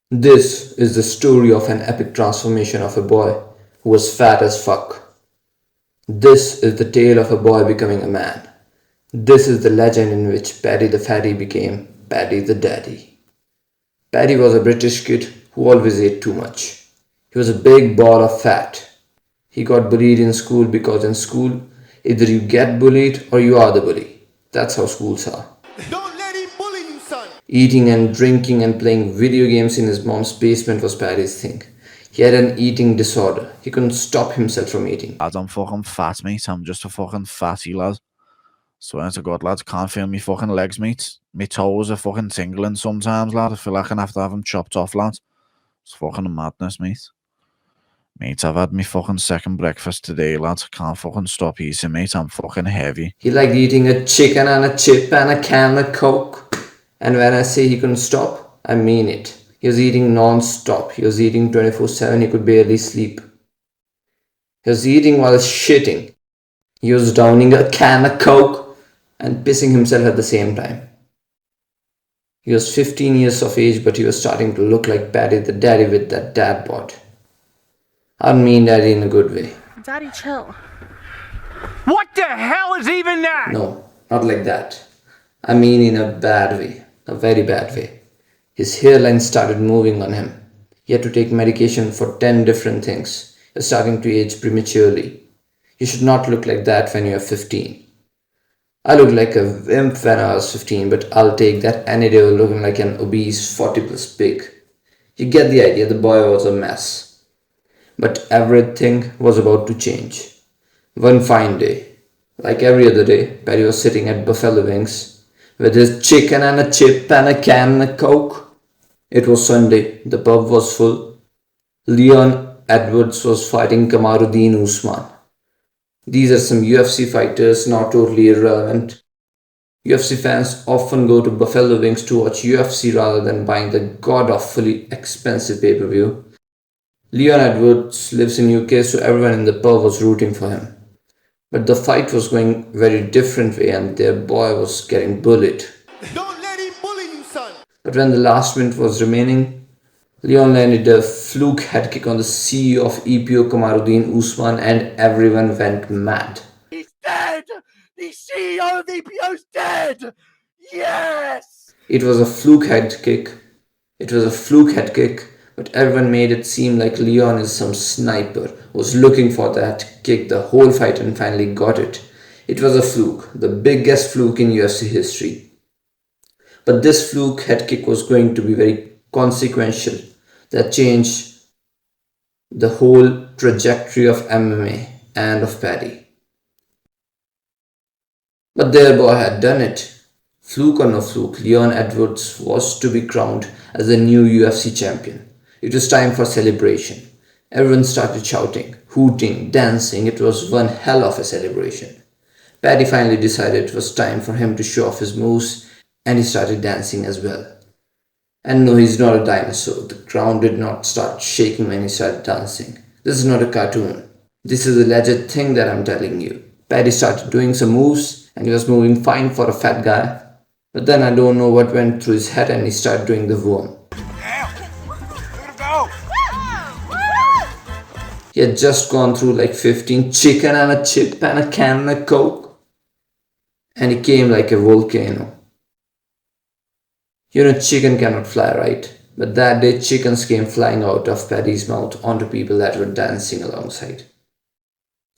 This is the story of an epic transformation of a boy who was fat as fuck. This is the tale of a boy becoming a man. This is the legend in which Paddy the Fatty became Paddy the Daddy. Paddy was a British kid who always ate too much. He was a big ball of fat. He got bullied in school because in school, either you get bullied or you are the bully. That's how schools are. Don't let him bully you, son. Eating and drinking and playing video games in his mom's basement was Paddy's thing. He had an eating disorder. He couldn't stop himself from eating. Lads, I'm fucking fat, mate. I'm just a fucking fatty lad. Swear to God, lads, can't feel me fucking legs, mate. My toes are fucking tingling sometimes, lad. I feel like I'm gonna have to have them chopped off, lad. It's fucking madness, mate. Mate, I've had my fucking second breakfast today, lad. Can't fucking stop eating, mate. I'm fucking heavy. He liked eating a chicken and a chip and a can of Coke. And when I say he couldn't stop, I mean it. He was eating non-stop. He was eating 24/7. He could barely sleep. He was eating while shitting. He was downing a can of Coke and pissing himself at the same time. He was 15 years of age, but he was starting to look like Paddy the Daddy with that dad bod. I don't mean daddy in a good way. Daddy, chill. What the hell is even that? No, not like that. I mean in a bad way. A very bad way. His hairline started moving on him. He had to take medication for 10 different things. He was starting to age prematurely. You should not look like that when you're 15. I looked like a wimp when I was 15, but I'll take that any day over looking like an obese 40 plus pig. You get the idea, the boy was a mess. But everything was about to change. One fine day, like every other day, Paddy was sitting at Buffalo Wings with his chicken and a chip and a can of Coke. It was Sunday, the pub was full. Leon Edwards was fighting Kamaruddin Usman. These are some UFC fighters, not totally irrelevant. UFC fans often go to Buffalo Wings to watch UFC rather than buying the god-awfully expensive pay-per-view. Leon Edwards lives in UK, so everyone in the pub was rooting for him. But the fight was going very different way and their boy was getting bullied. Don't let him bully you, son. But when the last minute was remaining, Leon landed a fluke head kick on the CEO of EPO Kamaruddin Usman and everyone went mad. He's dead. The CEO of EPO's dead. Yes. It was a fluke head kick. But everyone made it seem like Leon is some sniper, was looking for that kick the whole fight and finally got it. It was a fluke, the biggest fluke in UFC history. But this fluke head kick was going to be very consequential, that changed the whole trajectory of MMA and of Paddy. But their boy had done it. Fluke or no fluke, Leon Edwards was to be crowned as the new UFC champion. It was time for celebration. Everyone started shouting, hooting, dancing. It was one hell of a celebration. Paddy finally decided it was time for him to show off his moves and he started dancing as well. And no, he's not a dinosaur. The ground did not start shaking when he started dancing. This is not a cartoon. This is a legit thing that I'm telling you. Paddy started doing some moves and he was moving fine for a fat guy. But then I don't know what went through his head and he started doing the worm. He had just gone through like 15 chicken and a chip and a can of Coke. And he came like a volcano. You know, chicken cannot fly, right? But that day chickens came flying out of Paddy's mouth onto people that were dancing alongside.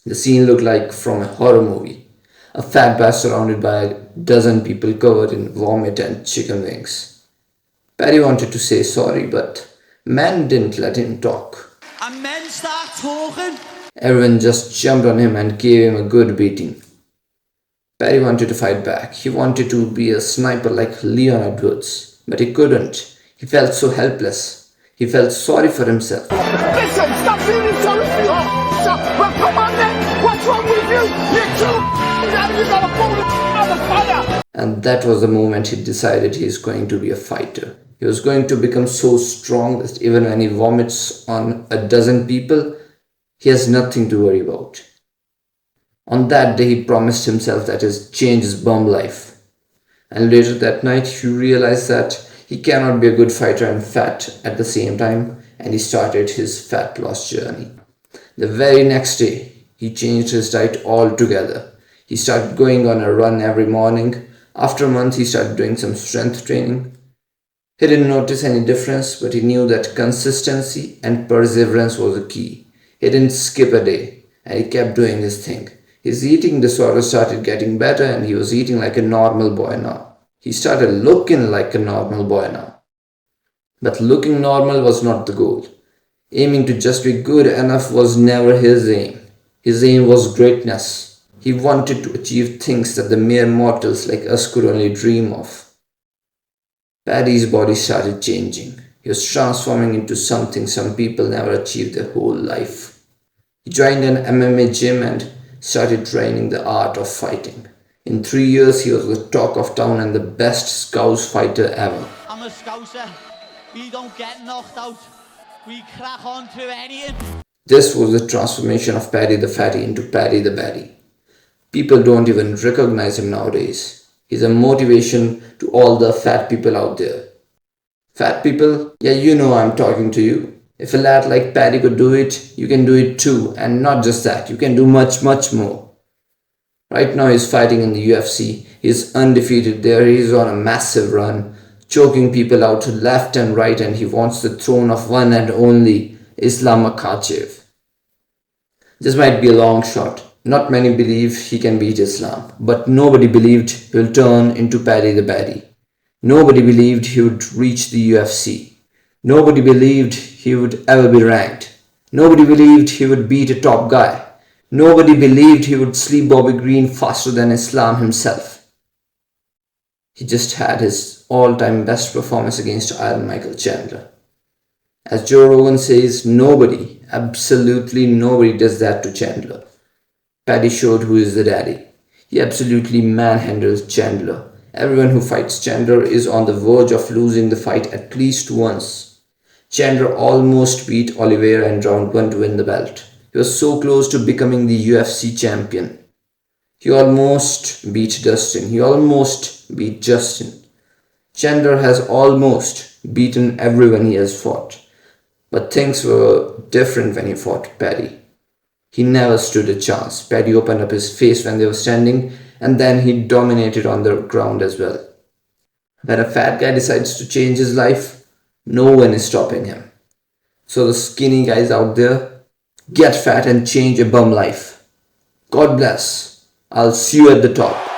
The scene looked like from a horror movie. A fat guy surrounded by a dozen people covered in vomit and chicken wings. Paddy wanted to say sorry, but man didn't let him talk. And men start talking. Everyone just jumped on him and gave him a good beating. Paddy wanted to fight back. He wanted to be a sniper like Leon Edwards, but he couldn't. He felt so helpless. He felt sorry for himself. Listen, stop feeling sorry for you. Well, come on then. What's wrong with you? You're too now you gotta pull the out of fire. And that was the moment he decided he is going to be a fighter. He was going to become so strong that even when he vomits on a dozen people, he has nothing to worry about. On that day, he promised himself that he'd change his bum life. And later that night, he realized that He cannot be a good fighter and fat at the same time, and he started his fat loss journey. The very next day, he changed his diet altogether. He started going on a run every morning. After a month, he started doing some strength training. He didn't notice any difference, but he knew that consistency and perseverance was the key. He didn't skip a day, and he kept doing his thing. His eating disorder started getting better, and he was eating like a normal boy now. He started looking like a normal boy now. But looking normal was not the goal. Aiming to just be good enough was never his aim. His aim was greatness. He wanted to achieve things that the mere mortals like us could only dream of. Paddy's body started changing. He was transforming into something some people never achieved their whole life. He joined an MMA gym and started training the art of fighting. In 3 years, he was the talk of town and the best Scouse fighter ever. I'm a Scouser. We don't get knocked out. We crack on through anything. This was the transformation of Paddy the Fatty into Paddy the Baddy. People don't even recognize him nowadays. He's a motivation to all the fat people out there. Fat people, yeah, you know I'm talking to you. If a lad like Paddy could do it, you can do it too. And not just that, you can do much, much more. Right now he's fighting in the UFC. He's undefeated there. He's on a massive run, choking people out to left and right, and he wants the throne of one and only Islam Makhachev. This might be a long shot. Not many believe he can beat Islam, but nobody believed he will turn into Paddy the Baddy. Nobody believed he would reach the UFC. Nobody believed he would ever be ranked. Nobody believed he would beat a top guy. Nobody believed he would sleep Bobby Green faster than Islam himself. He just had his all-time best performance against Iron Michael Chandler. As Joe Rogan says, nobody, absolutely nobody does that to Chandler. Paddy showed who is the daddy. He absolutely manhandled Chandler. Everyone who fights Chandler is on the verge of losing the fight at least once. Chandler almost beat Oliveira in round 1 to win the belt. He was so close to becoming the UFC champion. He almost beat Dustin. He almost beat Justin. Chandler has almost beaten everyone he has fought. But things were different when he fought Paddy. He never stood a chance. Paddy opened up his face when they were standing, and then he dominated on the ground as well. When a fat guy decides to change his life, no one is stopping him. So the skinny guys out there, get fat and change your bum life. God bless. I'll see you at the top.